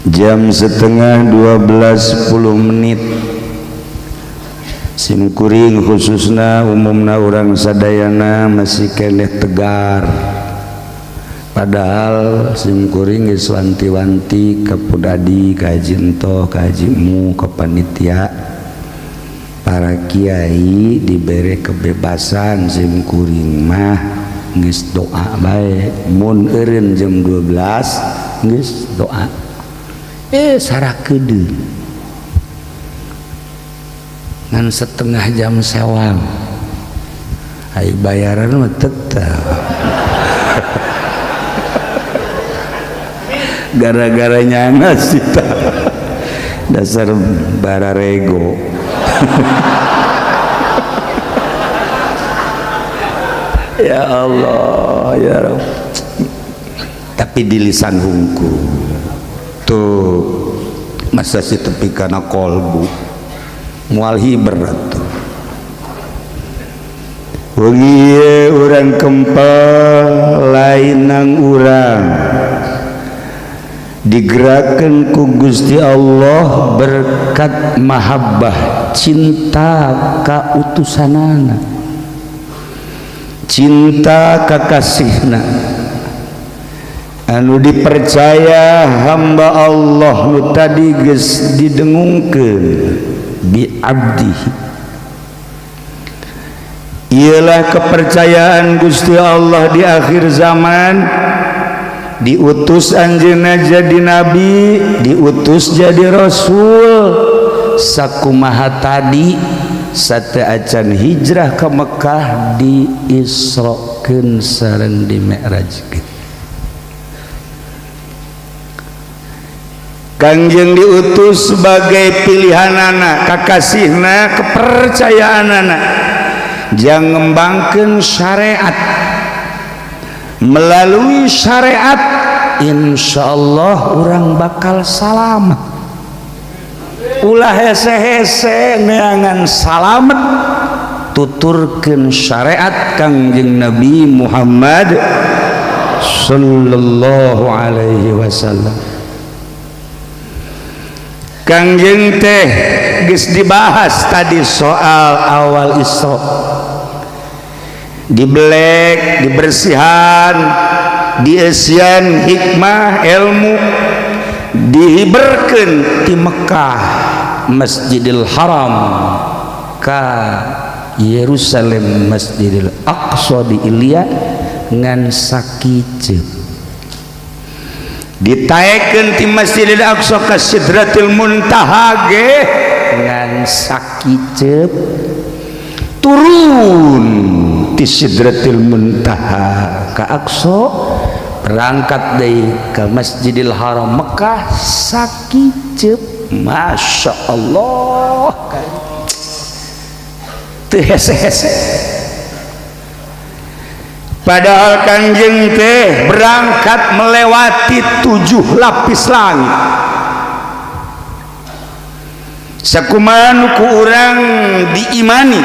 jam setengah 12:10 simkuring khususna umumna orang sadayana masih keneh tegar, padahal simkuring geus wanti-wanti ka Pudadi, ka Haji Entoh, ka Hajimu, ka panitia para kiai diberi kebebasan simkuring mah geus doa bae, mun eureun jam 12 geus doa sarakeun ngan setengah jam sewang ai bayaran mah tetep gara-gara nyana sih dasar bararego ya Allah ya Rabb. Tapi di lisan hungku tuh masa si tepi kana kolbu mual hiber tuh wengi urang kempal lain nang urang digerakkan ku Gusti Allah berkat mahabbah cinta ka utusanana, cinta ka kasihna anu dipercaya hamba Allah nu tadi geus didengungkeun bi abdihi. Ialah kepercayaan Gusti Allah di akhir zaman, diutus anjeunna jadi nabi, diutus jadi rasul. Sakumaha tadi sate acan hijrah ke Mekah diisrokeun sareng di mi'rajkeun. Kangjeng diutus sebagai pilihanana, kakasihna, kepercayaanana, jang ngembangkeun syariat. Melalui syariat insyaallah orang bakal salamet. Ulah hese-hese neangan salamet tuturkeun syariat Kangjeng Nabi Muhammad sallallahu alaihi wasallam. Kangjeng teh geus dibahas tadi soal awal Isra, dibelek, dibersihan, diesian hikmah ilmu, dihiberkeun di Mekah Masjidil Haram ka Yerusalem Masjidil Aqsa di Ilya ngan sakiceuk, ditaekeun ti Masjidil Aqsa ka Sidratil Muntaha ge ngan sakiceuk, turun di Sidratil Muntaha ka Aqsa, berangkat deui ke Masjidil Haram Mekah sakiceuk. Masya Allah, teu hese-hese. Padahal Kangjeng teh berangkat melewati 7 lapis langit. Sakumaha ku urang diimani,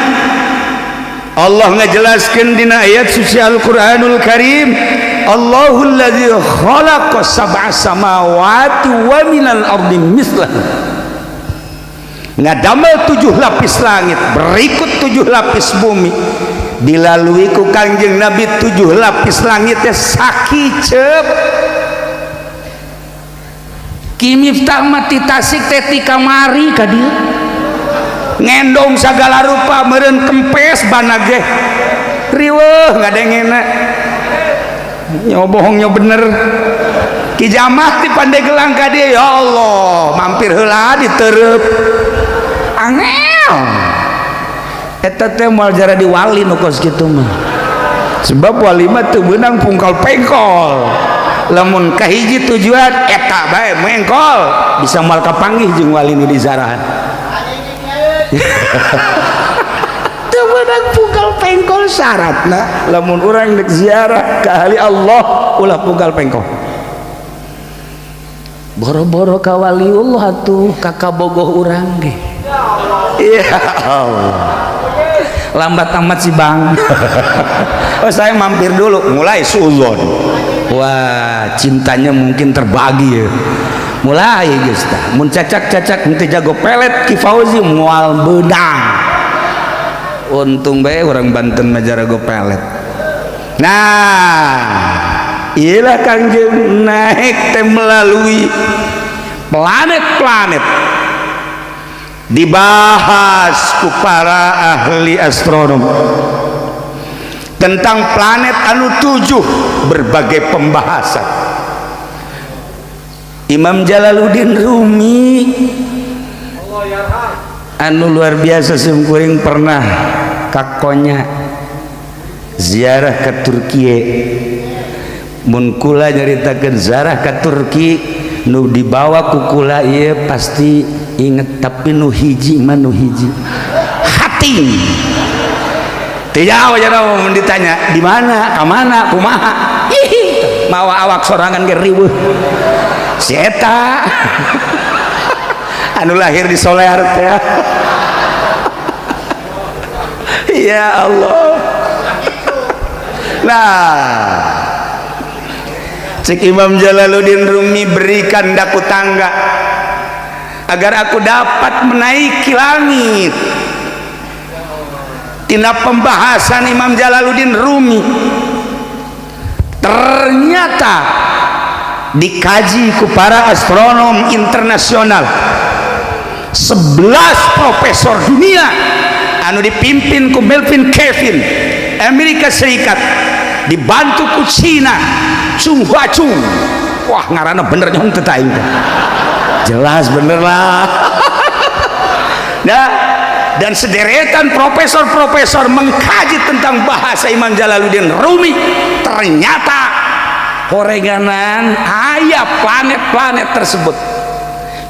Allah ngajelaskeun dina ayat suci Al-Qur'anul Karim, Allahul ladzi khalaqa sab'a samawati wa minal ardi mislahu. Ngadamel 7 lapis langit, berikut 7 lapis bumi. Dilalui ku Kangjeng Nabi 7 lapis langitnya sakiceuk. Ki Miftah mati Tasik teh ti kamari ka dieu. Ngendong sagala rupa meureun kempes bana ge. Riweuh ngadengena. Nyo bohong nyo bener. Ki Jamah ti Pandeglang ka dieu, ya Allah, mampir heula diteureub. Angel. Eta teh moal jara di wali nu kos kitu mah. Sebab wali mah teu beunang pungkal pengkol. Lamun kahiji tujuan eta bae mengkol, bisa moal kapanggih jeung wali nu dizarahan. Teu beunang pungkal pengkol syaratna lamun urang rek ziarah ka ahli Allah ulah pungkal pengkol. Boro-boro ka waliullah atuh ka kabogoh urang ge. Ya Allah. Lambat amat sih bang. Oh saya mampir dulu, mulai suzon. Wah cintanya mungkin terbagi ya. mulai geus tah mun cacak-cacak teu jago pelet Ki Fauzi moal beudang. Untung bae urang Banten mah jago pelet. Nah, iyalah Kangjeng naik teh melalui planet-planet dibahas ku para ahli astronom tentang planet anu 7 berbagai pembahasan. Imam Jalaluddin Rumi anu luar biasa sumkuring pernah kakonya ziarah ke Turki. Mun kula nyaritakeun ziarah ke Turki nu dibawa ku kula ieu pasti inget, tapi nu hiji mah nu hiji hating. Tidak wajar mun ditanya di mana, ka mana, kumaha. Mawa awak sorangan ge riweuh. Si eta anu lahir di Solear teh. Ya Allah. Nah, cek Imam Jalaluddin Rumi, berikan daku tangga agar aku dapat menaiki langit. Tina pembahasan Imam Jalaluddin Rumi ternyata dikaji ku para astronom internasional. 11 profesor dunia anu dipimpin ku Melvin Kevin Amerika Serikat dibantu ku Cina Chung Hua Chung. Wah ngaranna bener nyon teh aing teh. Jelas bener lah. Nah, dan sederetan profesor-profesor mengkaji tentang bahasa Imam Jalaluddin Rumi, ternyata horeganan aya planet-planet tersebut.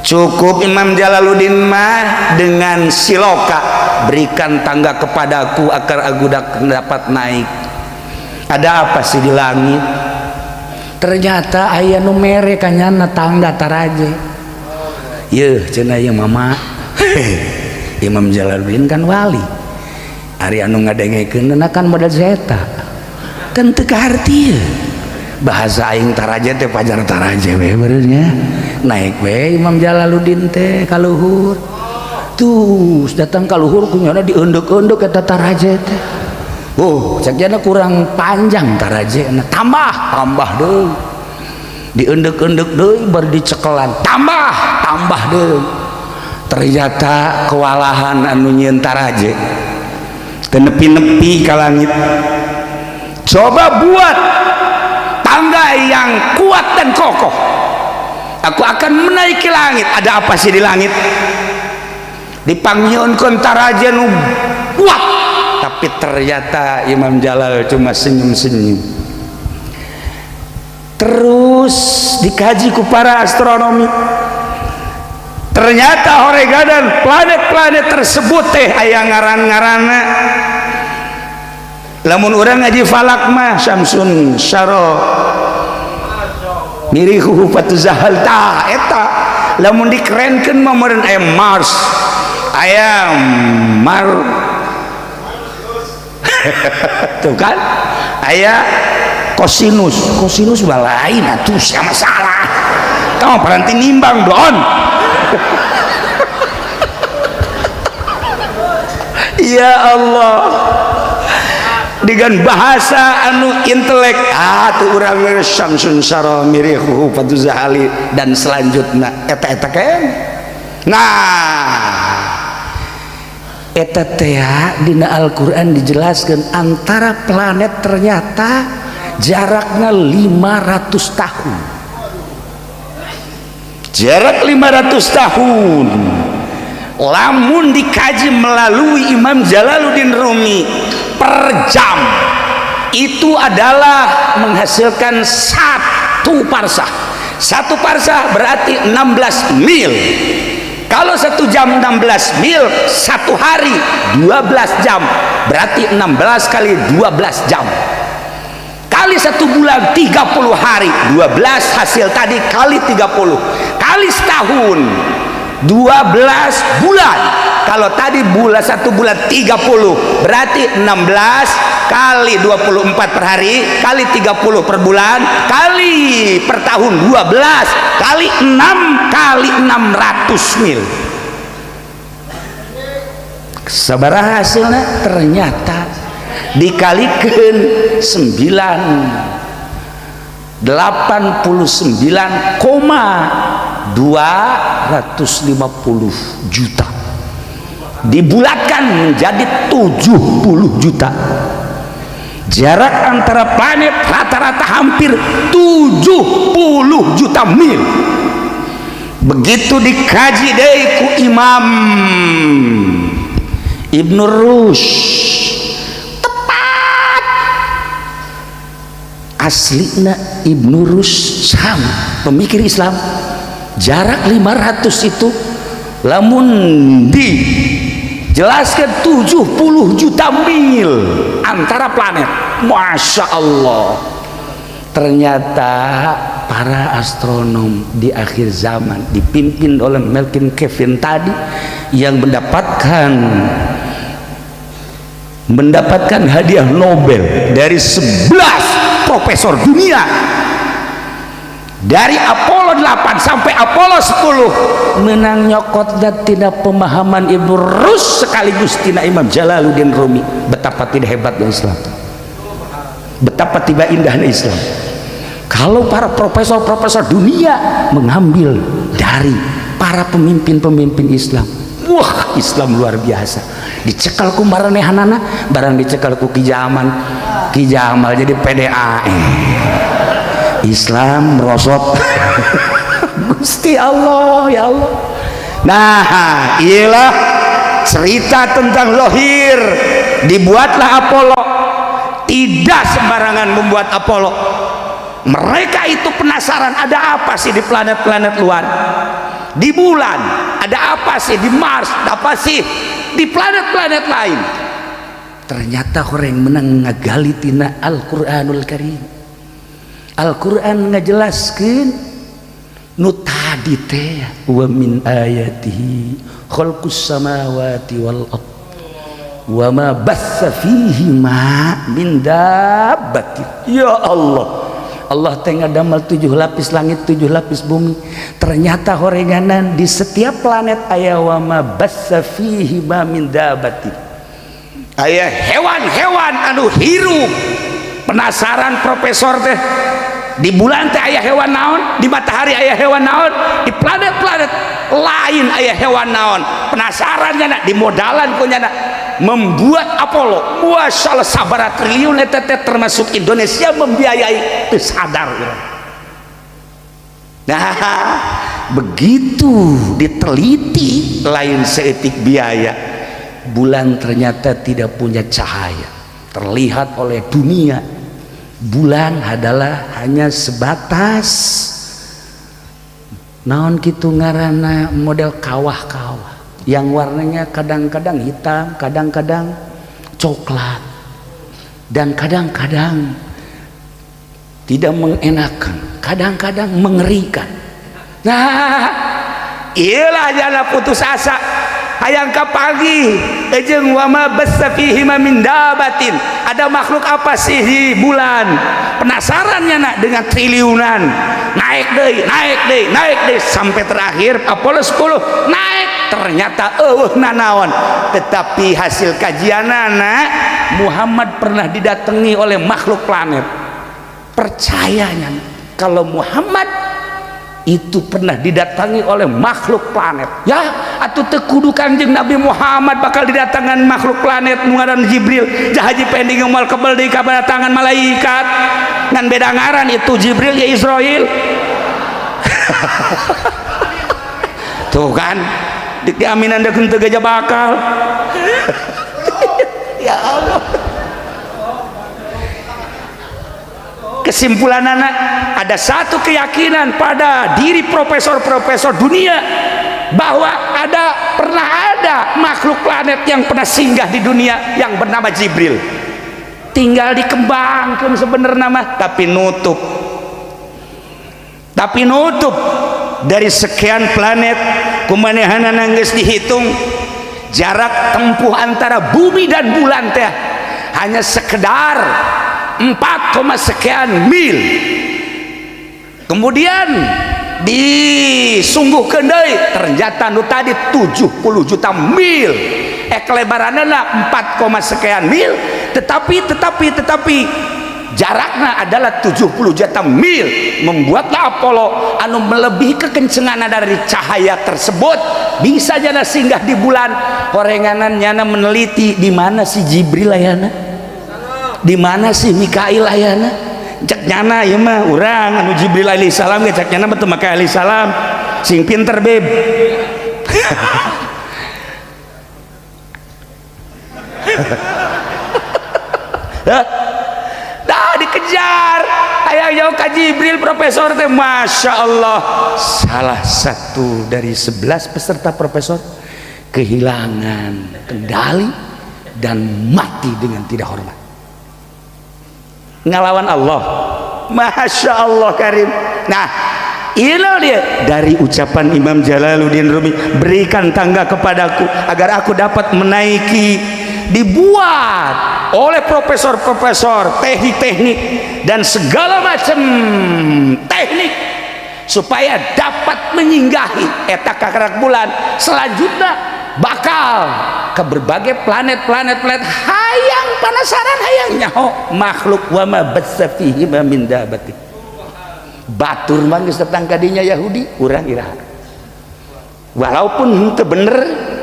Cukup Imam Jalaluddin mah dengan siloka, berikan tangga kepadaku agar aku dapat naik. Ada apa sih di langit? Ternyata aya nu mere kanyana tangga taraje. Yeuh cenah ieu mama. Imam Jalaluddin kan wali. Ari anu ngadengekeun kan modal zeta. Kan teu kaharti. Bahasa aing taraje teh pajar taraje we beureunya. Naik we Imam Jalaluddin teh ka luhur. Tuh datang ka luhur kunyana diunduk-unduk eta taraje teh. Sakjana kurang panjang tarajena, tambah deui. Diunduk-unduk deui bar dicekelan, tambah deui. Ternyata kewalahan anu nyieun taraje teu nepi-nepi ka langit. Coba buat tangga yang kuat dan kokoh, aku akan menaiki langit. Ada apa sih di langit? Dipanggieunkeun taraje nu kuat, tapi ternyata Imam Jalal cuma senyum-senyum. Terus dikaji ku para astronomi, ternyata horegadan planet-planet tersebut teh aya ngaran-ngaranna. Lamun urang ngaji falak mah Syamsun Syaro mirihu fatuzahal ta eta. Lamun dikerenkeun mah meureun aya Mars, aya tuh kan aya kosinus balain atuh sia masalah. Kamu berhenti nimbang don. Ya Allah, dengan bahasa anu intelek tuh urang Syamsun Syara mirihu fatuzahali dan selanjutnya eta kan. Nah, eta teh dina Al-Qur'an dijelaskan antara planet ternyata jaraknya 500 tahun. Jarak 500 tahun. Lamun dikaji melalui Imam Jalaluddin Rumi per jam itu adalah menghasilkan 1 parsah. 1 parsah berarti 16 mil. Kalau 1 jam 16 mil, 1 hari 12 jam berarti 16 kali 12 jam kali 1 bulan 30 hari, 12 hasil tadi kali 30 kali setahun 12 bulan kalau tadi bulan 1 bulan 30 berarti 16 kali 24 per hari kali 30 per bulan kali per tahun 12 kali 6 kali 600 mil. Sabaraha hasilnya? Ternyata dikalikan 89,250 juta dibulatkan menjadi 70 juta. Jarak antara planet rata-rata hampir 70 juta mil. Begitu dikaji dari ku Imam Ibnu Rushd, tepat aslina Ibnu Rushd sama pemikir Islam. Jarak 500 itu lamun dijelaskan 70 juta mil antara planet. Masya Allah. Ternyata para astronom di akhir zaman dipimpin oleh Melvin Kevin tadi yang mendapatkan hadiah Nobel dari 11 profesor dunia, dari Apollo 8 sampai Apollo 10 menang nyokot dan tidak pemahaman Ibnu Rushd sekaligus tina Imam Jalaluddin Rumi. Betapa tidak hebatnya Islam, betapa tidak indahnya Islam kalau para profesor-profesor dunia mengambil dari para pemimpin-pemimpin Islam. Wah, Islam luar biasa. Dicekal ku maranehanana barang dicekal ku Ki Jamal jadi PDA. Islam merosot. Gusti Allah, ya Allah. Nah, ialah cerita tentang lohir. Dibuatlah Apollo. Tidak sembarangan membuat Apollo. Mereka itu penasaran ada apa sih di planet-planet luar, di bulan ada apa sih, di Mars ada apa sih, di planet-planet lain. Ternyata orang menang ngagali tina Al-Quranul Karim. Al-Quran ngajelaskeun nu tadi teh wa min ayatihi khalqus samawati wal ard wa ma bassa fihi ma min dabbatin. Ya Allah, Allah tengah damal 7 lapis langit 7 lapis bumi. Ternyata horenganan di setiap planet aya wa ma bassa fihi ma min dabbatin, aya hewan-hewan anu hirup. Penasaran profesor teh, di bulan teh aya hewan naon, di matahari aya hewan naon, di planet-planet lain aya hewan naon. Penasaran nya di modalan ku nya membuat Apollo. Masyaallah sabaraha triliun eta teh termasuk Indonesia membiayai, teu sadar. Nah, begitu diteliti lain seetik biaya, bulan ternyata tidak punya cahaya terlihat oleh dunia. Bulan adalah hanya sebatas naon kitu ngaranna model kawah-kawah yang warnanya kadang-kadang hitam, kadang-kadang coklat, dan kadang-kadang tidak mengenakan, kadang-kadang mengerikan. Nah, iyalah jangan putus asa. Hayang ka pagi jeung wa ma bassa fihi min dabatin. Ada makhluk apa sih di bulan? Penasarannya nak dengan triliunan. Naik deui sampai terakhir Apollo 10 naik. Ternyata nanaon. Tetapi hasil kajianana Muhammad pernah didatangi oleh makhluk planet. Percayanya kalau Muhammad itu pernah didatangi oleh makhluk planet, ya atuh teu kudu Kanjeng Nabi Muhammad bakal didatangan makhluk planet nu ngaran Jibril. Jahaji pending moal kebel deui ka tangan malaikat ngan beda ngaran itu Jibril ya Israil. Tuh kan diaminan dekeun teu gajah bakal. Ya Allah. Kesimpulan anak, ada satu keyakinan pada diri profesor-profesor dunia bahwa pernah ada makhluk planet yang pernah singgah di dunia yang bernama Jibril. Tinggal dikembangkan sebenarnya mah, tapi nutup dari sekian planet kumanehanana geus dihitung jarak tempuh antara bumi dan bulan teh hanya sekedar 4, sekian mil. Kemudian disungguhkeun deui ternyata nu tadi 70 juta mil, kelebaranna 4, sekian mil, tetapi jaraknya adalah 70 juta mil. Membuatlah Apollo anu melebihi kekencengan dari cahaya tersebut bisa jana singgah di bulan. Horenganan nyana meneliti di mana si Jibril ayana, di mana si Mikail ayana. Cek nyana ya mah urang anu Jibril alaihi salam ge cek nyana betul Mikail alaihi salam sing pinter beb. Dah dikejar hayang jauh ka Jibril profesor teh. Masya Allah, salah satu dari 11 peserta profesor kehilangan kendali dan mati dengan tidak hormat ngelawan Allah. Masya Allah karim. Nah inilah dia dari ucapan Imam Jalaluddin Rumi, berikan tangga kepadaku agar aku dapat menaiki. Dibuat oleh profesor-profesor teknik-teknik dan segala macam teknik supaya dapat menyinggahi eta kakerak bulan. Selanjutnya bakal ke berbagai planet-planet hayang penasaran hayang nyaho makhluk wa ma bassa fihi min dabati. Batur mah geus datang ka dinya Yahudi urang iraha. Walaupun itu bener,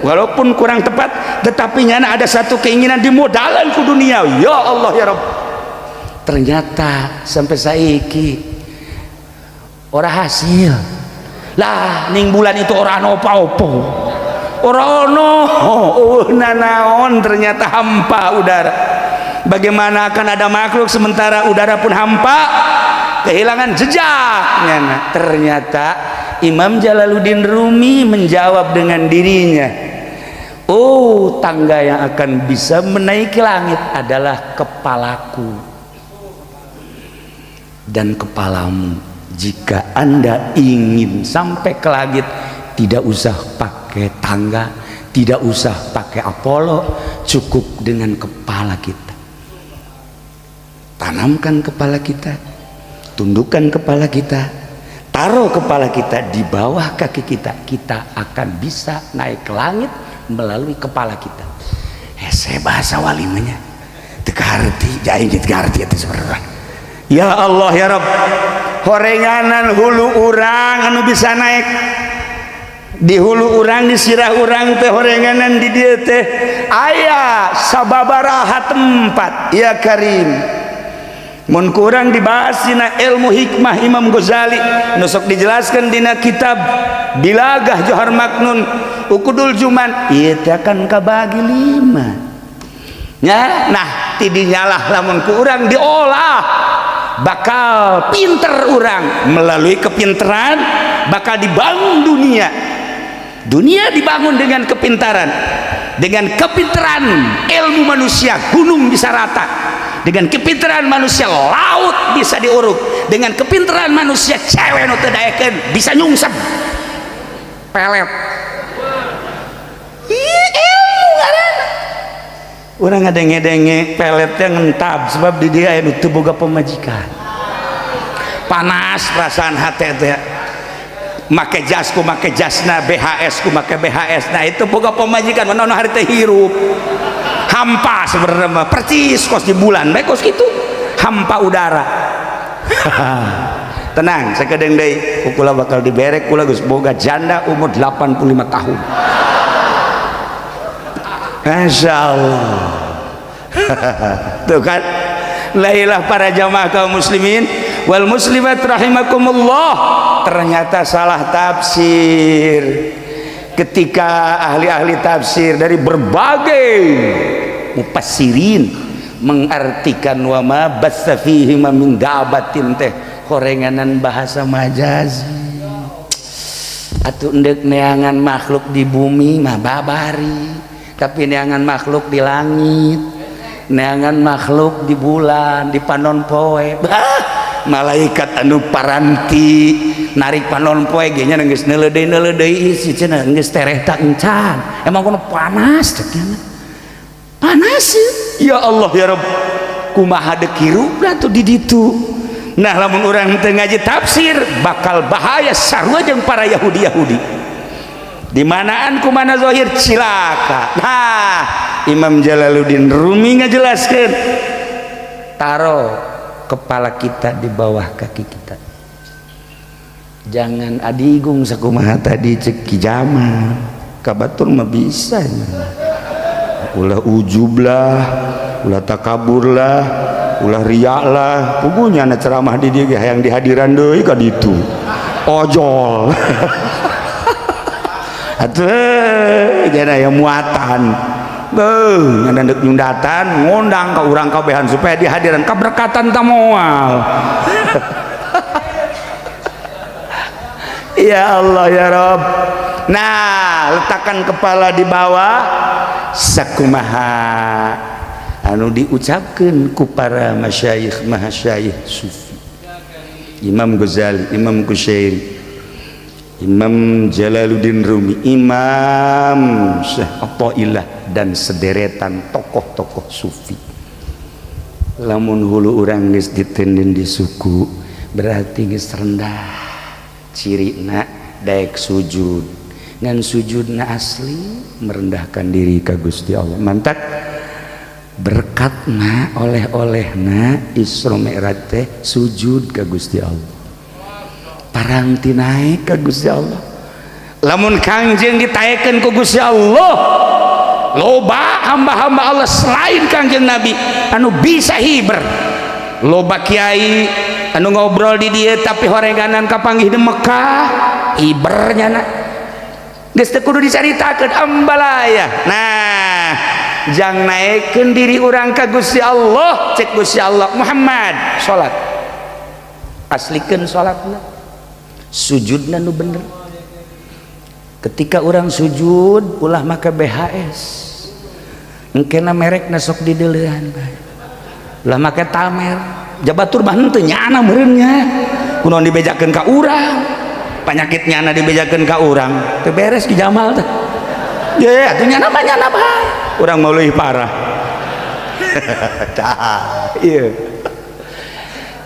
walaupun kurang tepat, tetapi nyana ada satu keinginan dimodalan ku dunia. Ya Allah ya Rabb. Ternyata sampai saiki ora hasil. Lah ning bulan itu ora opo-opo. Ora ono nanaon, ternyata hampa udara. Bagaimana akan ada makhluk sementara udara pun hampa, kehilangan jejak nyana. Ternyata Imam Jalaluddin Rumi menjawab dengan dirinya, oh tangga yang akan bisa menaiki langit adalah kepalaku dan kepalamu. Jika Anda ingin sampai ke langit, tidak usah pakai tangga, tidak usah pakai Apollo, cukup dengan kepala kita. Tanamkan kepala kita, tundukkan kepala kita, taruh kepala kita di bawah kaki kita, kita akan bisa naik ke langit melalui kepala kita. Saya bahasa walimanya tegarti, jain tegarti itu sebenarnya. Ya Allah ya Rabb, horenganan hulu urang anu bisa naik di hulu urang, di sirah urang teh horenganan di dia teh aya sababaraha tempat ya Karim. Mun kurang dibahas dina ilmu hikmah Imam Ghazali nusuk dijelaskan dina kitab Bilagah Johar Maknun Ukudul Juman, ieu teh akan kabagi 5 nya. Nah tidinya lah lamun ku urang diolah bakal pinter urang, melalui kepinteran bakal dibangun dunia. Dunia dibangun dengan kepintaran, dengan kepintaran ilmu manusia gunung bisa rata, dengan kepintaran manusia laut bisa diuruk, dengan kepintaran manusia cewek nu teu daekeun bisa nyungsep pelet. Ilmu ngaranna urang ngadenge-denge peletnya ngentab sebab di dia anu teu boga pemajikan. Panas perasaan hate teh, make jas ku make jasna, BHS ku make BHS. Nah itu boga pemajikan mana hari teh hirup hampa sebenarnya percis kos di bulan baik kos gitu hampa udara. Tenang sakedeng deui kula bakal diberek, kula geus boga janda umur 85 tahun. Masya Allah. Tuh kan, lailah para jamaah kaum muslimin wal muslimat rahimakumullah. Ternyata salah tafsir ketika ahli-ahli tafsir dari berbagai mufassirin mengartikan wa ma bassa fihi min dabatin teh korenganan bahasa majazi. Atuh endek neangan makhluk di bumi mah babari, tapi neangan makhluk di langit, neangan makhluk di bulan, di panon poe. malaikat anu paranti narik panon poe ge nya geus neuleudeuy si cenah geus tereh tak encan emang kono panas cenah panas ya Allah ya Rabb kumaha deuk hirupna tuh di ditu. Nah lamun urang teu ngaji tafsir bakal bahaya sarua jeung para Yahudi di manaan kumana zahir cilaka. Nah Imam Jalaluddin Rumi ngajelaskeun taro kepala kita di bawah kaki kita, jangan adigung sakumaha tadi cek Kijamal kabatur mah bisa ulah ujub lah ulah takabur lah ulah riak lah pugunya na ceramah di dia yang dihadiran deui ka ditu ojol atuh jana aya muatan beuh ngandeuk nyundatan ngundang ka urang kabehan supaya dihadiran kaberkatan tamoal ya Allah ya Rabb. Nah letakkan kepala di bawah sakumaha anu diucapkeun ku para masyayikh mahasyayikh sufi Imam Ghazali, Imam Kusyairi, Imam Jalaluddin Rumi, Imam Syekh Athaillah dan sederetan tokoh-tokoh sufi. Lamun hulu urang geus ditenden di suku berarti geus rendah cirina daek sujud ngan sujudna asli merendahkan diri ka Gusti Allah mantak berkatna oleh-olehna Isra Mi'raj teh sujud ka Gusti Allah paranti naik ka Gusti Allah. Lamun Kangjeng ditaekeun ku Gusti Allah loba hamba-hamba Allah selain Kangjeng Nabi anu bisa hiber, loba kiai anu ngobrol di dieu tapi horeganan kapanggih di Mekah hibernya na geus teu kudu dicaritakeun ambalaya. Nah jang naikkeun diri urang ka Gusti Allah cek Gusti Allah Muhammad salat aslikeun salatna sujudna nu bener. Ketika orang sujud ulah make BHS engkena merekna sok dideuleuhan ulah make tamer jabatur mah henteu nyana meureun nya kunaon dibejakeun ka urang panyakit nyana dibejakeun ka urang teu beres Ki Jamal teh ye atuh nyana bae urang mau leuwih parah tah ieu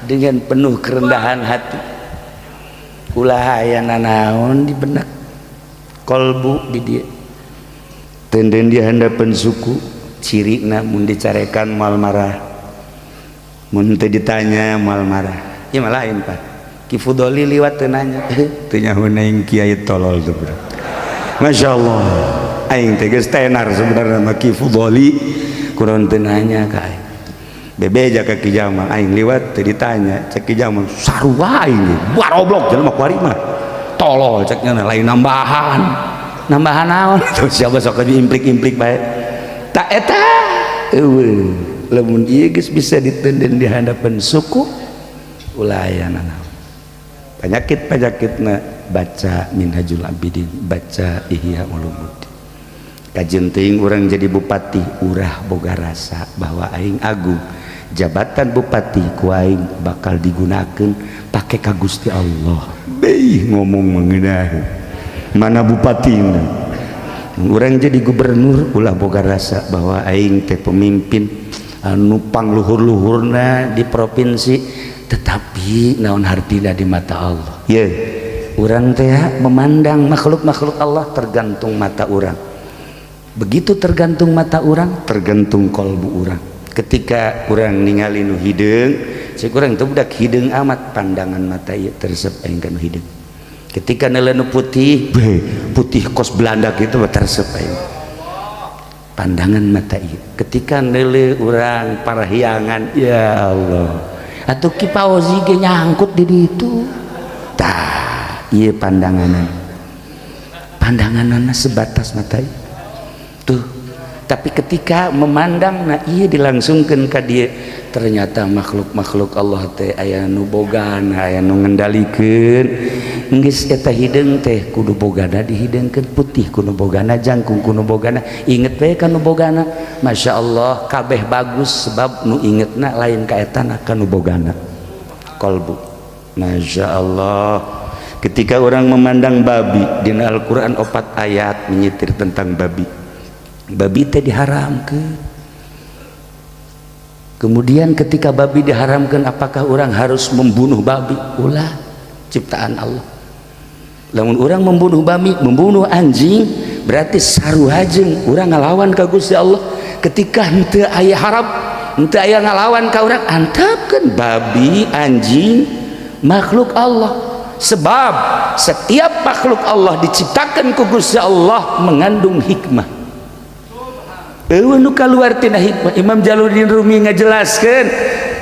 dengan penuh kerendahan hati ulah aya nanaon di benak kolbu di dia tenden dia handapan suku cirina mun dicarekan mal marah mun teu ditanya mal marah ieu mah lain Pak Ki Fudoli liwat teu nanya teu nyaho aing kiai tolol tuh bro masyaallah aing teh geus tenar sebenarnya mah Ki Fudoli kunaon teu nanya ka aing bebeja ka Ki Jamal aing liwat teu ditanya cek Ki Jamal sarua aing baroblok jelema kuari mah tolol ceknya lain nambahan naon tuh siapa sok diimplik-implik bae tak eta eueuh lamun ieu geus bisa ditenden di hadapan suku ulah aya nanaon penyakitna baca Minhajul Abidin baca Ihya Ulumuddin kajeun teuing urang jadi bupati urah boga rasa bahwa aing agung jabatan bupati ku aing bakal digunakeun pake ka Gusti Allah. Beih ngomong mengenai mana bupatina urang jadi gubernur ulah boga rasa bahwa aing teh pemimpin anu pangluhur-luhurna di provinsi tetapi naon hartina di mata Allah ye urang teh memandang makhluk-makhluk Allah tergantung mata urang begitu tergantung mata urang tergantung kolbu urang ketika urang ningali nu hideung cek urang teh budak hideung amat pandangan mata ieu tersep aing ka nu hideung ketika neuleuh nu putih putih kos Belanda kitu tersep aing pandangan mata ieu ketika neuleuh urang parahyangan ya Allah atuh Ki Fauzi ge nyangkut di ditu tah ieu pandanganna sebatas mata ieu tuh tapi ketika memandang nah iya dilangsungkan ka dia ternyata makhluk-makhluk Allah teh aya nu bogana aya nu ngendalikeun geus eta hideung teh kudu bogana dihideungkeun putih kudu bogana jangkung kudu bogana inget bae ka nu bogana masyaallah kabeh bagus sebab nu ingetna lain ka etana ka nu bogana qalbu. Masya Allah. Ketika orang memandang babi, di Al-Quran 4 ayat menyitir tentang babi. Babi teh diharamkan. Kemudian ketika babi diharamkan, apakah orang harus membunuh babi? Ulah ciptaan Allah. Lamun orang membunuh babi, membunuh anjing, berarti saruhajeng orang ngalawan ka Gusti Allah. Ketika henteu aya haram, henteu aya ngalawan ka urang, antapkeun babi, anjing, makhluk Allah. Sebab setiap makhluk Allah diciptakan ku Gusti Allah mengandung hikmah. Eueuh nu kaluar tina hikmah. Imam Jalaluddin Rumi ngajelaskeun,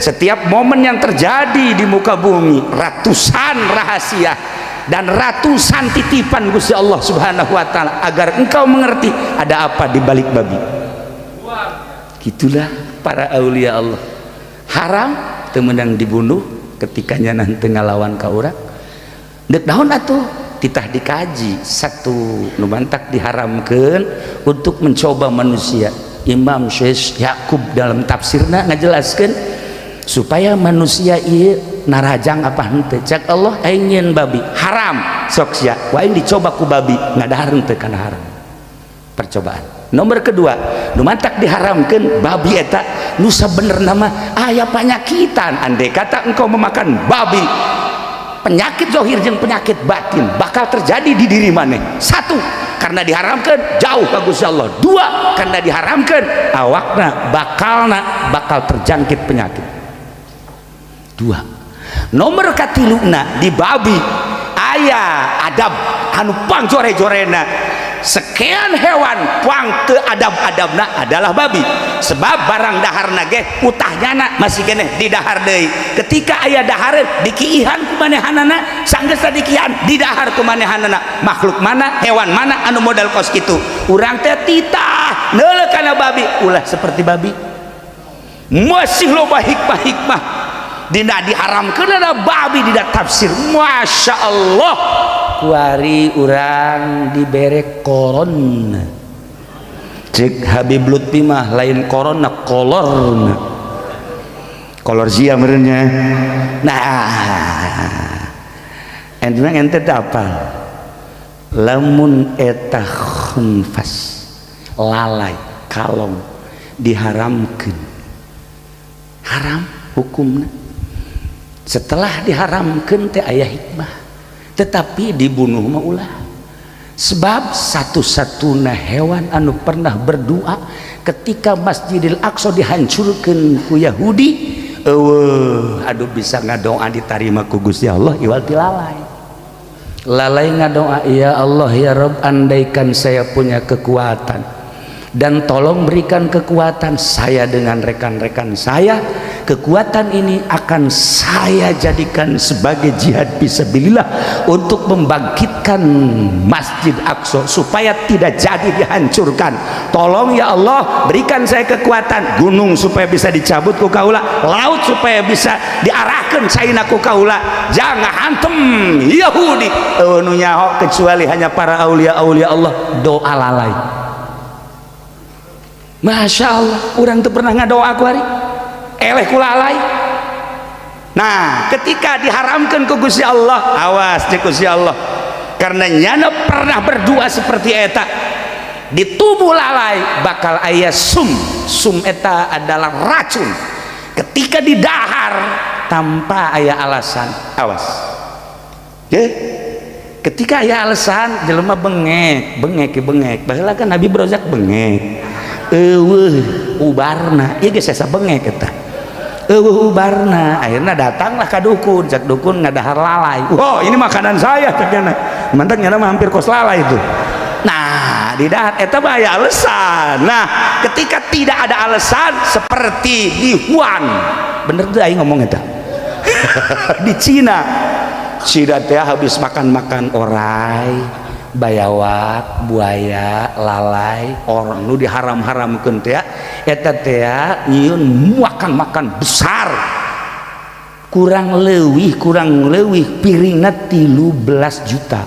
setiap momen yang terjadi di muka bumi ratusan rahasia dan ratusan titipan Gusti Allah Subhanahu wa taala agar engkau mengerti ada apa di balik babi. Gitulah para aulia Allah. Haram teu meunang dibunuh ketika nyanah teu ngalawan ka urang. Dek naon atuh titah dikaji satu nu mantak diharamkeun untuk mencoba manusia. Imam Syekh Yakub dalam tafsirna ngajelaskeun supaya manusia ieu narajang apa henteu. Cak Allah aing babi haram sok sia wae dicoba ku babi ngadahar henteu kana haram. Percobaan. Nomor kedua, nu mantak diharamkeun babi eta nu sabenerna mah aya panyakitan. Andai kata engkau memakan babi, penyakit zahir jeung penyakit batin bakal terjadi di diri maneh. Satu, karena diharamkan jauh ka Gusti Allah. Dua, karena diharamkan awakna bakal terjangkit penyakit. Dua. Nomor katiluna di babi aya adab anu pangcore-jorena. Sekian hewan puang teu adab-adabna adalah babi. Sebab barang daharna ge utahnyana masih keneh di dahar deui. Ketika aya dahareun dikiihan ku manehanana, sanggeus dikiihan di dahar ku manehanana. Makhluk mana, hewan mana anu modal kos kitu? Urang teh titah neuleuk kana babi, ulah seperti babi. Masih loba hikmah-hikmah dina diharamkeun ada babi dina tafsir. Masya Allah. Kuari urang dibere koron, cek Habib Lutfi mah lain koron na kolor zia merenya. Nah entah ente apa lamun eta khunfas lalai kalong diharamkan, haram hukumna. Setelah diharamkan teh aya hikmah, tetapi dibunuh mah ulah. Sebab satu-satuna hewan anu pernah berdoa ketika Masjidil Aqsa dihancurkan ku Yahudi, aduh bisa ngadoa diterima ku Gusti Allah iwal ti lalai ngadoa, ya Allah ya Rabb, andaikan saya punya kekuatan dan tolong berikan kekuatan saya dengan rekan-rekan saya, kekuatan ini akan saya jadikan sebagai jihad fisabilillah untuk membangkitkan Masjid Aqsa supaya tidak jadi dihancurkan. Tolong ya Allah berikan saya kekuatan, gunung supaya bisa dicabut ku kaula, laut supaya bisa diarahkan caina ku kaula, jangan hantem Yahudi nu nyaho kecuali hanya para aulia-aulia Allah. Doa lalai. Masya Allah, orang tuh pernah ngadoa aku hari eleh kulalai. Nah ketika diharamkan ke Gusti Allah, awas di Gusti Allah, karena nyana pernah berdoa seperti eta di tubuh lalai bakal aya sum eta adalah racun. Ketika didahar tanpa aya alasan, awas ketika aya alasan jelema bengek baheula kan Nabi Brozak bengek ubarna ieu geus asa bengek eta ubarna. Akhirnya datanglah ka dukun, cak dukun ngadahar lalai. Oh ini makanan saya ternyata mantap, nyana mah hampir kos lalai itu. Nah di dahar eta mah aya alasan. Nah ketika tidak ada alasan seperti di Wuhan, bener tuh aing ngomong eta di Cina teh habis makan orai, bayawak, buaya, lalai, orang nu diharam-haramkeun teh eta teh nyieun makan besar kurang leuwih piringna 13 juta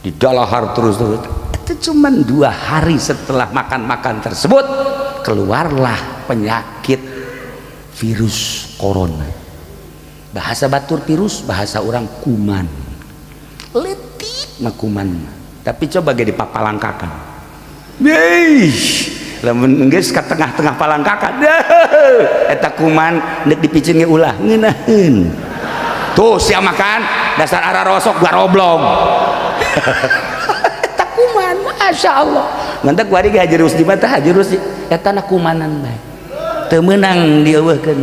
di dalahar terus itu cuman 2 hari setelah makan tersebut keluarlah penyakit virus corona. bahasa batur virus, bahasa orang kuman letik mah kuman, tapi coba ge dipapalangkakan lamun geus ka tengah-tengah palangkakan eta kuman deuk dipicing ge ulah ngeunaheun tuh sia makan dasar ara rosok garoblong eta kuman masya Allah mantak wari ge Haji Rusdi mah teh Haji Rusdi eta na kumanan bae teu meunang dieuweuhkeun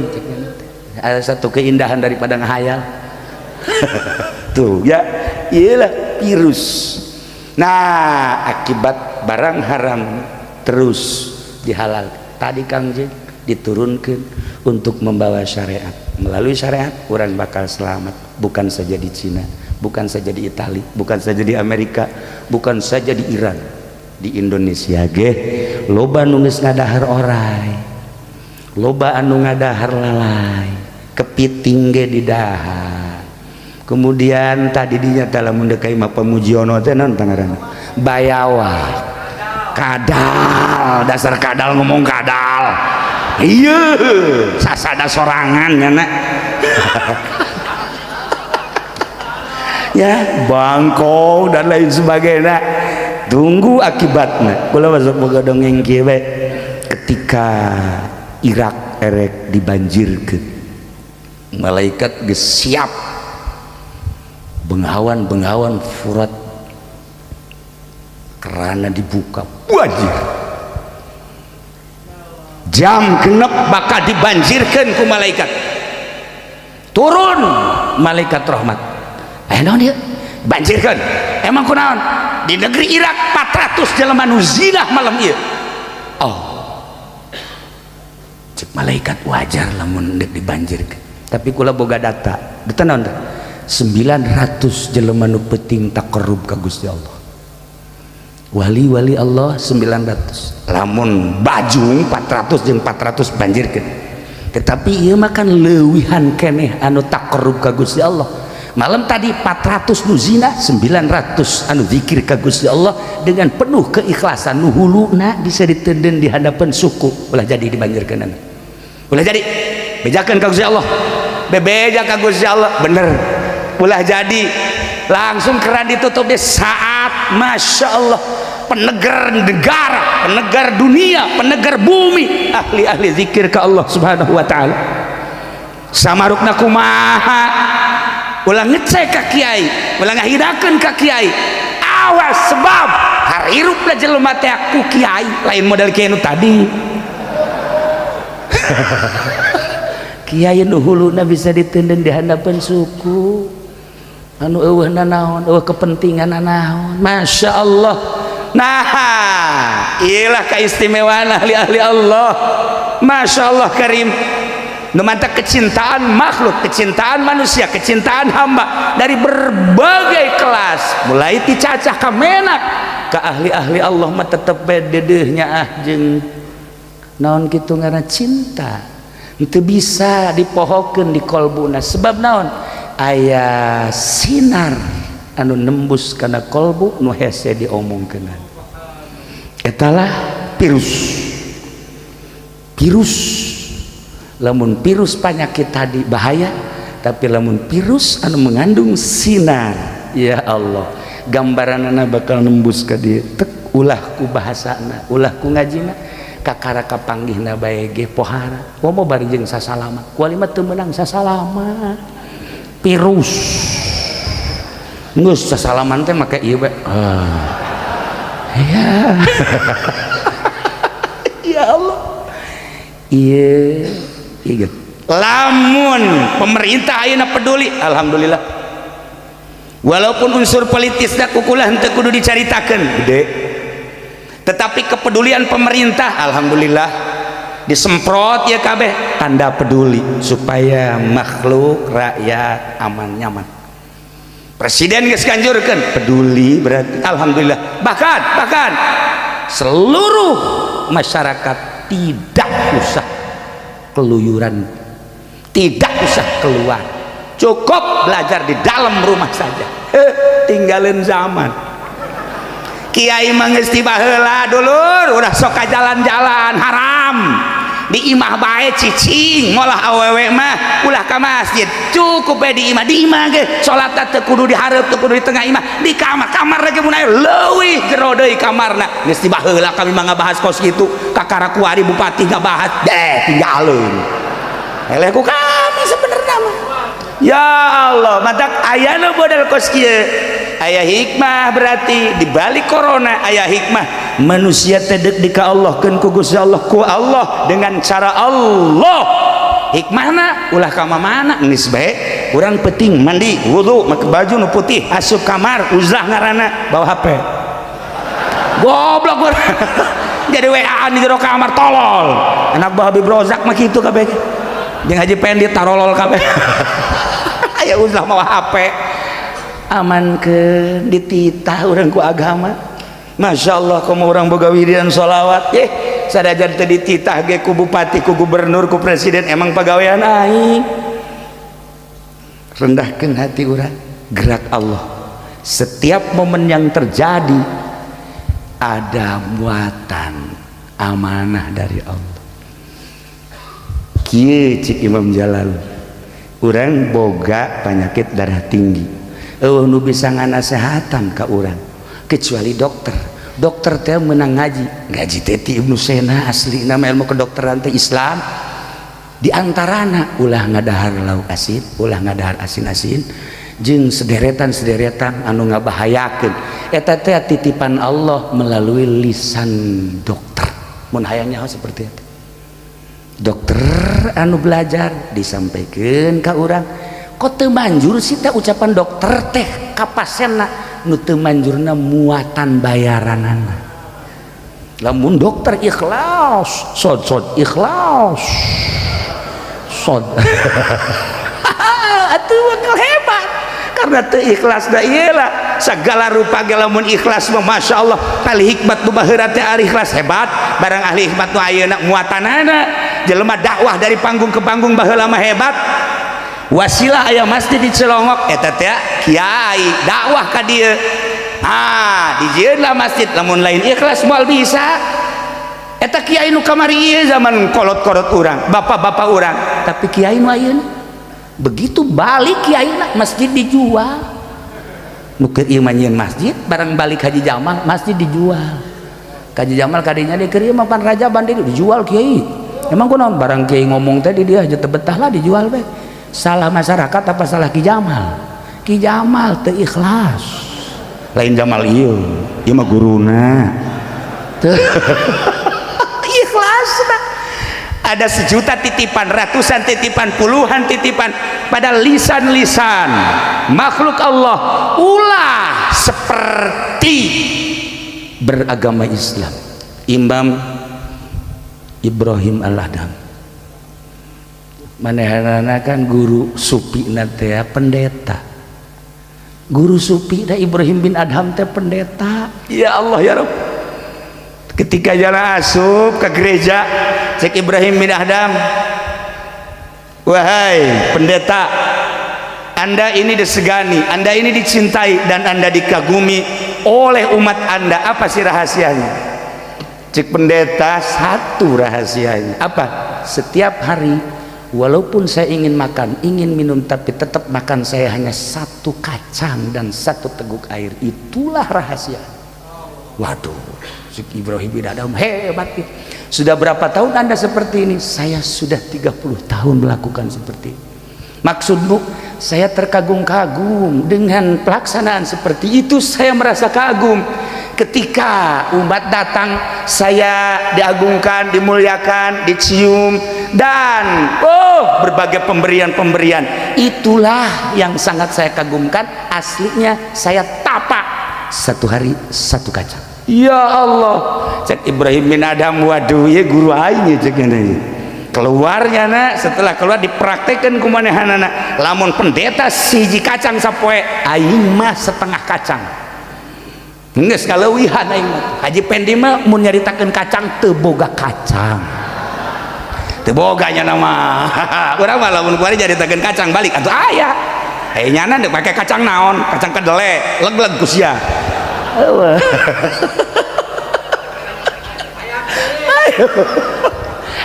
ada satu keindahan daripada ngahayal tuh ya iyalah virus. Nah akibat barang haram terus dihalal tadi Kang Jeng diturunkan untuk membawa syariat, melalui syariat orang bakal selamat, bukan saja di Cina, bukan saja di Italia, bukan saja di Amerika, bukan saja di Iran, di Indonesia ge loba nu geus ngadahar oray, loba anu ngadahar lalai, kepiting ge didahar. Kemudian tadi dinyata lamun deui mah pamujiono teh naon pangaranna bayawa kadal, dasar kadal ngomong kadal iya sasada sorangan nyana ya bangkong dan lain sebagainya. Tunggu akibatnya kula masuk boga dongeng kieu we ketika Irak erek dibanjirkeun malaikat geus siap bengawan furat kerana dibuka banjir jam genep bakal dibanjirkan ku malaikat turun malaikat rahmat naon dia banjirkan emang kunaon di negeri Irak 400 jelema nu zinah malam ieu oh cek malaikat wajar lamun deuk dibanjirkan tapi kula boga data naon 900 jelema nu penting takarrub ka Gusti Allah wali-wali Allah 900 lamun Bajung 400 jeung 400 banjirkeun tetapi ieu mah kan leuwihan keneh anu takarrub ka Gusti Allah malam tadi 400 nu zina 900 anu zikir ka Gusti Allah dengan penuh keikhlasan nu huluna bisa diteudeun di hadapan suku ulah jadi dibanjirkeun ulah jadi bejakeun ka Gusti Allah bebeja ka Gusti Allah bener ulah jadi langsung keran ditutup di saat masya Allah penegar negara, penegar dunia, penegar bumi ahli-ahli zikir ke Allah subhanahu wa ta'ala samarukna kumaha ulah ngecek ka kiai ulah ngahidakeun ka kiai awas sebab harirupna jelema teh ku kiai lain model kiai nu tadi kiai nu huluna bisa diteudeun di hadapan suku anu eueuh nanaon eueuh kepentingan nanaon masya Allah. Nah iyalah keistimewaan ahli-ahli Allah masya Allah karim nu mantap kecintaan makhluk, kecintaan manusia, kecintaan hamba dari berbagai kelas mulai ti cacah ka menak ka ahli-ahli Allah mah tetep dedeuhnya jeung naon kitu ngaranna cinta itu bisa dipohokeun di kolbuna sebab naon aya sinar anu nembus kana kolbu nu hese diomongkeun etalah virus lamun virus penyakit tadi bahaya tapi lamun virus anu mengandung sinar ya Allah gambaranana bakal nembus ka dieu tek ulah ku bahasana ulah ku ngajina kakara kapanggihna bae ge pohara momo bari jeung sasalamat kuali mah teu meunang sasalamat virus ngus sasalaman teh make ieu we ya ya Allah iya iya lamun pemerintah ayeuna peduli alhamdulillah walaupun unsur politisna kukulah henteu kudu dicaritakeun gede tetapi kepedulian pemerintah alhamdulillah disemprot ya kabeh tanda peduli supaya makhluk rakyat aman nyaman. Presiden geus ganjurkeun peduli berarti alhamdulillah bahkan seluruh masyarakat tidak usah keluyuran, tidak usah keluar, cukup belajar di dalam rumah saja. Tinggalin zaman kiai mah geus tiba heula dulur udah sok ka jalan-jalan haram di imah bae cicing ngolah awewe mah ulah ka masjid cukup bae di imah ge salat teh kudu dihareup teu kudu di tengah imah di kamar lagi mun aya leuwih jero deui kamarna geus tiba heula kami mah ngabahas kos kitu kakara kuari bupati ngabahas tinggalin eleh ku kami sebenarnya mah ya Allah matak aya model kos kieu aya hikmah berarti di balik corona aya hikmah manusia tedek di ka Allah kan ku Gusti Allah ku Allah dengan cara Allah hikmahna ulah ka mana geus bae urang penting mandi wudu make baju nu putih asup kamar uzlah ngaranna bawa HP goblok jadi WA-an di jero kamar tolol anak bawa Habib Rozak mah kitu kabeh jeung Haji Pendit tarolol kabeh aya uzlah mawa HP aman ke dititah urang ku agama Masya Allah kamu orang boga wiridan sholawat sadajan teu dititah ge ku bupati ku gubernur ku presiden emang pagawean aing rendahkeun hati urang gerak Allah setiap momen yang terjadi ada muatan amanah dari Allah kieu cik Imam Jalal urang boga penyakit darah tinggi nu bisa nganasehatan ka urang kecuali dokter teh menang ngaji teh ti Ibnu Sena asli nama ilmu kedokteran teh Islam diantarana ulah ngadahar lauk asin ulah ngadahar asin-asin jeung sederetan anu ngabahayakeun eta teh titipan Allah melalui lisan dokter mun hayang nyaho seperti itu dokter anu belajar disampaikan ka urang kok teu manjur sih teh ucapan dokter teh ka pasienna nu teu manjurna muatan bayaranana lamun dokter ikhlas sod ikhlas sod atuh bakal hebat karena teu ikhlas da ieu lah sagala rupa ge lamun ikhlas mah masyaallah ahli hikmat nu baheura teh ahli ikhlas hebat barang ahli hikmat nu ayeuna muatanana jelema dakwah dari panggung ke panggung baheula mah hebat wasilah aya masjid di Celongok eta teh kiai dakwah ka dieu dijieun lah masjid lamun lain ikhlas moal bisa eta kiai nu kamari ieu zaman kolot-kolot urang bapak-bapak urang tapi kiai nu ayeuna begitu balik kiaina masjid dijual nu keur ieu mah nyieun masjid barang balik Haji Jamal masjid dijual Haji Jamal kadinya di keur ieu mah pan raja bandiri dijual kiai emang kunaon barang kiai ngomong teh di dia aja teu betah lah dijual bae salah masyarakat apa salah Ki Jamal? Ki Jamal teu ikhlas lain Jamal ieu mah guruna teu ikhlas ada sejuta titipan ratusan titipan puluhan titipan pada lisan-lisan makhluk Allah ulah seperti beragama Islam Imam Ibrahim Al-Adham manehna kan guru supi teh pendeta guru supi da Ibrahim bin Adham teh pendeta ya Allah ya Rabb ketika jalan asup ke gereja cek Ibrahim bin Adham wahai pendeta anda ini disegani anda ini dicintai dan anda dikagumi oleh umat anda apa sih rahasianya cek pendeta satu rahasianya apa setiap hari walaupun saya ingin makan, ingin minum, tapi tetap makan saya hanya satu kacang dan satu teguk air. Itulah rahasia. Waduh, Ibrahim bin Adham hebat. Sudah berapa tahun Anda seperti ini? Saya sudah 30 tahun melakukan seperti ini. Maksudmu, saya terkagum-kagum dengan pelaksanaan seperti itu. Saya merasa kagum. Ketika umat datang, saya diagungkan, dimuliakan, dicium, dan berbagai pemberian-pemberian. Itulah yang sangat saya kagumkan. Aslinya saya tapak satu hari satu kaca. Ya Allah, cek Ibrahim bin Adham, waduh ya guru aing cek ini. Keluarnya nak setelah keluar dipraktekkan kumanehanana. Lamun pendeta siji kacang sapoe, aing mah setengah kacang. Geus kaleuwihan aing mah. Haji Pendi mah mun nyaritakeun kacang teu boga kacang. Teu boga nya nama. Urang mah lamun kuari nyaritakeun kacang balik atuh aya. Nyana deuk make kacang naon? Kacang kedele, leg-leg ku sia. Eueuh.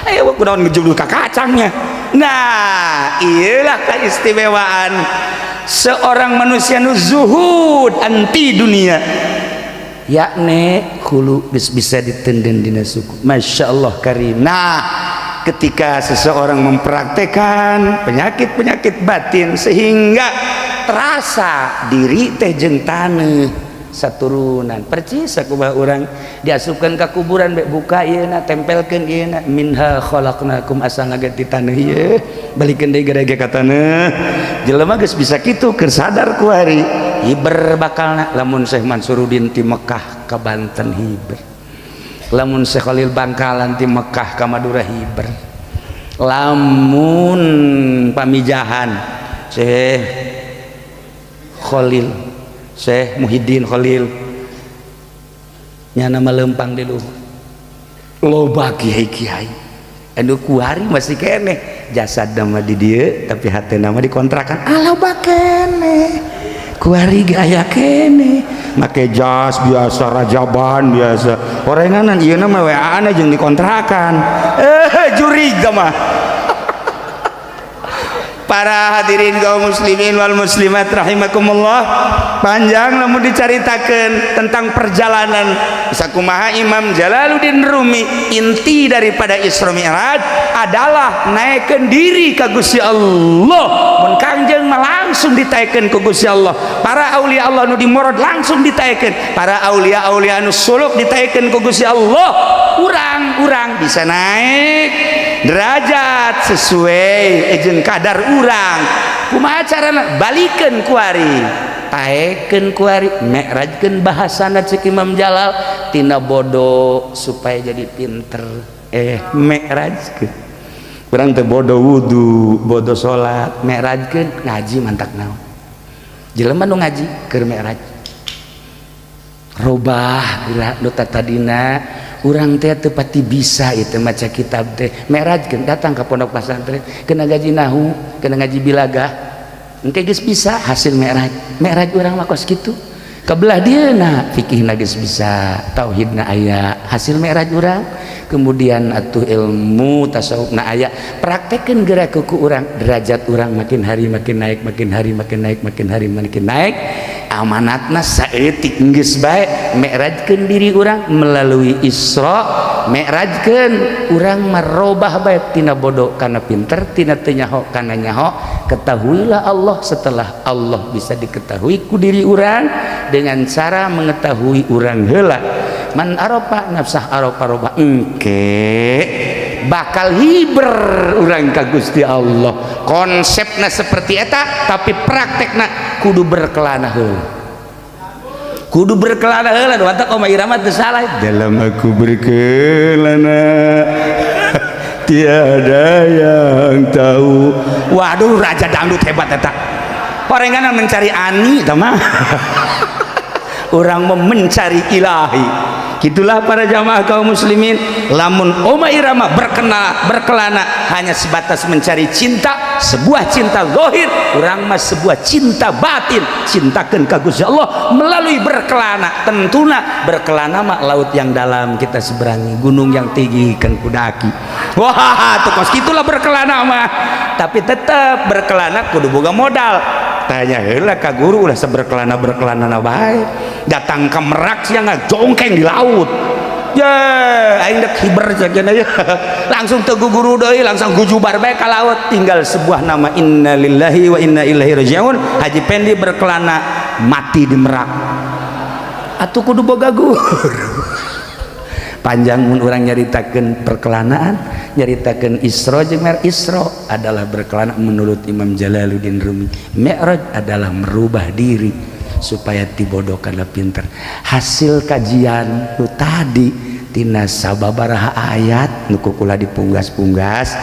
ayo kunaon ngejudul ka kacangnya. Nah iyalah keistimewaan seorang manusia nu zuhud anti dunia, yakni hulu bisa ditenden dina suku. Masya Allah karim. Nah ketika seseorang mempraktekkan penyakit-penyakit batin sehingga terasa diri teh jeung taneuh saturunan percis sakumaha urang diasupkeun ka kuburan be buka ieu na tempelkeun ieu na minha khalaqnakum asa ngaganti taneuh ieu balikeun deui gara-gara ka taneuh jelema geus bisa kitu keur sadar ku hari hiber bakalna lamun Syekh Mansuruddin ti Mekah ka Banten hiber, lamun Syekh Khalil Bangkalan ti Mekah ka Madura hiber, lamun pamijahan Syekh Khalil Syekh Muhyiddin Khalil nya nama lempang di luhur loba kiai-kiai anu kuari masih kene jasad nama di dia tapi hati nama dikontrakan loba kene kuari gaya kene make jas biasa rajaban biasa orenganan ieu nama WA-na jeung dikontrakan juri mah. Para hadirin kaum muslimin wal muslimat rahimakumullah, panjang namun diceritakan tentang perjalanan sakumaha Imam Jalaluddin Rumi. Inti daripada Isra Mi'raj adalah naikkan diri ka Gusti Allah. Mun Kangjeng mah langsung ditaikeun ku Gusti Allah. Para aulia Allah nu dimorod langsung ditaikeun. Para aulia-aulia nu suluk ditaikeun ku Gusti Allah. Urang-urang bisa naik derajat sesuai jeung kadar urang. Kumaha carana? Balikeun kuari, taekeun kuari, mi'rajkeun bahasana cek Imam Jalal tina bodoh supaya jadi pinter. Mi'rajkeun. Urang teh bodoh wudu, bodoh salat, mi'rajkeun ngaji mantak naon. Jelema nu ngaji keur mi'raj. Robah gerak nu tadina urang teh teu pati bisa itu maca kitab teh mi'rajkeun datang ka pondok pesantren kena ngaji nahu kena ngaji bilaga engke geus bisa hasil mi'raj urang mah kos kitu kabelah dieuna fikihna geus bisa tauhidna aya hasil mi'raj urang kemudian atuh ilmu tasawufna aya praktekeun geura ku urang derajat urang makin hari makin naik makin hari makin naik makin hari makin naik amanatna saeutik geus bae mi'rajkeun diri urang melalui Isra mi'rajkeun urang merubah bae tina bodoh kana pinter tina teu nyaho kana nyaho ketahuilah Allah setelah Allah bisa diketahui ku diri urang dengan cara mengetahui urang heula man arafa nafsah arafa robah engke bakal hiber urang ka Gusti Allah. Konsepna seperti eta tapi praktekna kudu berkelana heula. Kudu berkelana heula nu anta Oma Irama teu salah. Dalam aku berkelana tiada yang tahu. Waduh raja dangdut hebat eta. Parenganan mencari ani tah mah. Orang mencari ilahi. Gitulah para jamaah kaum muslimin, lamun Oma Irama berkelana hanya sebatas mencari cinta, sebuah cinta zahir, urang mah sebuah cinta batin, cintakeun ka Gusti Allah melalui berkelana. Tentuna berkelana mah laut yang dalam kita seberangi, gunung yang tinggi kan kudaki. Wah, tuh kos gitulah berkelana mah. Tapi tetap berkelana kudu boga modal. Tanya heula ka guru ulah seberkelana na bae. Datang ke Merak sia ngajongkeng di laut. Ya, aing dek hiber saja ya. Langsung tegu guru deui, langsung gujubar bae ka laut. Tinggal sebuah nama innalillahi wa inna ilaihi rajiun. Haji Pendi berkelana mati di Merak. Atuh kudu boga guru. Panjang mun urang nyaritakeun perkelanaan, nyaritakeun Isra jeung Mi'raj. Isra adalah berkelana menurut Imam Jalaluddin Rumi. Mi'raj adalah merubah diri supaya tibodoh kana pinter. Hasil kajian nu tadi tina sababaraha ayat nu kukula dipunggas-punggas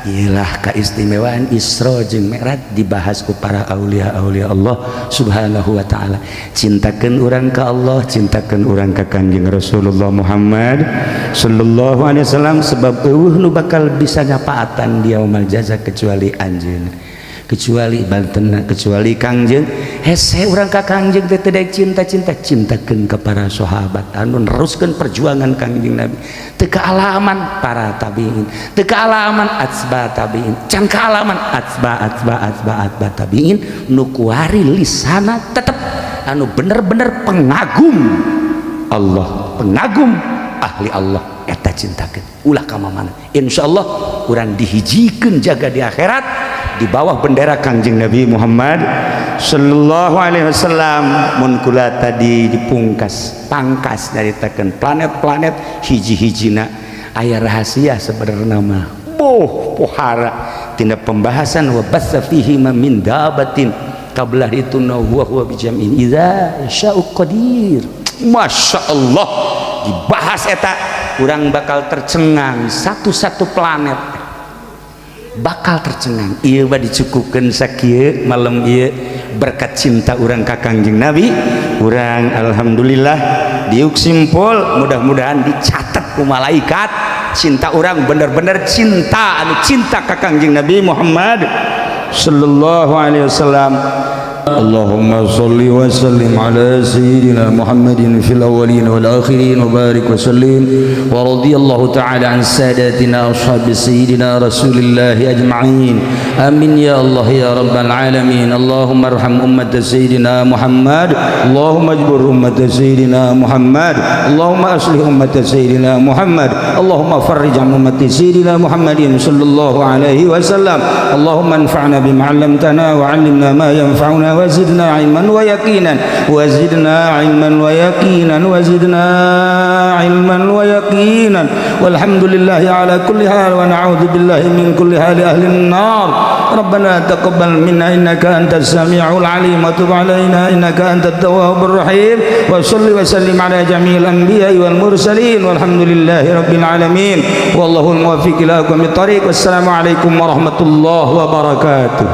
ialah keistimewaan Isra jeung Mi'raj dibahas ku para aulia-aulia Allah subhanahu wa ta'ala. Cintakeun urang ka Allah, cintakeun urang ka Kanjeng Rasulullah Muhammad sallallahu alaihi wasallam, sebab eueuh nu bakal bisa nyapaatan di yaumul jaza kecuali anjeunna. kecuali Banten kecuali Kangjeng hese urang ka Kangjeng teh teu cinta cintakeun ka para sahabat anu neruskeun perjuangan Kangjeng Nabi teu kaalaman para tabiin teu kaalaman atsba tabiin can kaalaman atsba tabiin nu kuari lisana tetep anu bener-bener pengagum Allah pengagum ahli Allah eta cintakeun ulah ka mana insyaallah urang dihijikeun jaga di akhirat di bawah bendera Kangjeng Nabi Muhammad sallallahu alaihi wasallam. Mun kula tadi dipungkas pangkas dari teken planet-planet hiji-hijina aya rahasia sebenarnya mah pohara tina pembahasan wa bassa fihi min dabatin qabla itu huwa bijam'in idza sya'u qadir. Masyaallah dibahas eta urang bakal tercengang satu-satu planet bakal tercengang ieu mah dicukupkeun sakieu malam ieu berkat cinta urang ka Kangjeng Nabi urang alhamdulillah diuk simpul mudah-mudahan dicatat ku malaikat cinta urang bener-bener cinta anu cinta ka Kangjeng Nabi Muhammad sallallahu alaihi wasallam. Allahumma salli wa sallim ala sayyidina Muhammadin fil awwalin wal akhirin wa barik wa sallim wa radiyallahu ta'ala an sadatina ashabi sayyidina Rasulillah ajma'in amin ya Allah ya rabbal alamin. Allahumma arham ummat sayyidina Muhammad Allahumma ajbur ummat sayyidina Muhammad Allahumma aslih ummat sayyidina Muhammad Allahumma farrij an ummat sayyidina Muhammadin sallallahu alaihi wasallam. Allahumma anfa'na bima 'allamtana wa 'allimna ma yanfa'una وزدنا علما ويقينا وزدنا علما ويقينا وزدنا علما ويقينا والحمد لله على كل حال ونعوذ بالله من كل حال أهل النار. ربنا تقبل منا إنك أنت السميع العليم وتب علينا إنك أنت التواب الرحيم وصل وسلم على جميع الأنبياء والمرسلين والحمد لله رب العالمين والله الموفق إلى أقوم الطريق والسلام عليكم ورحمة الله وبركاته.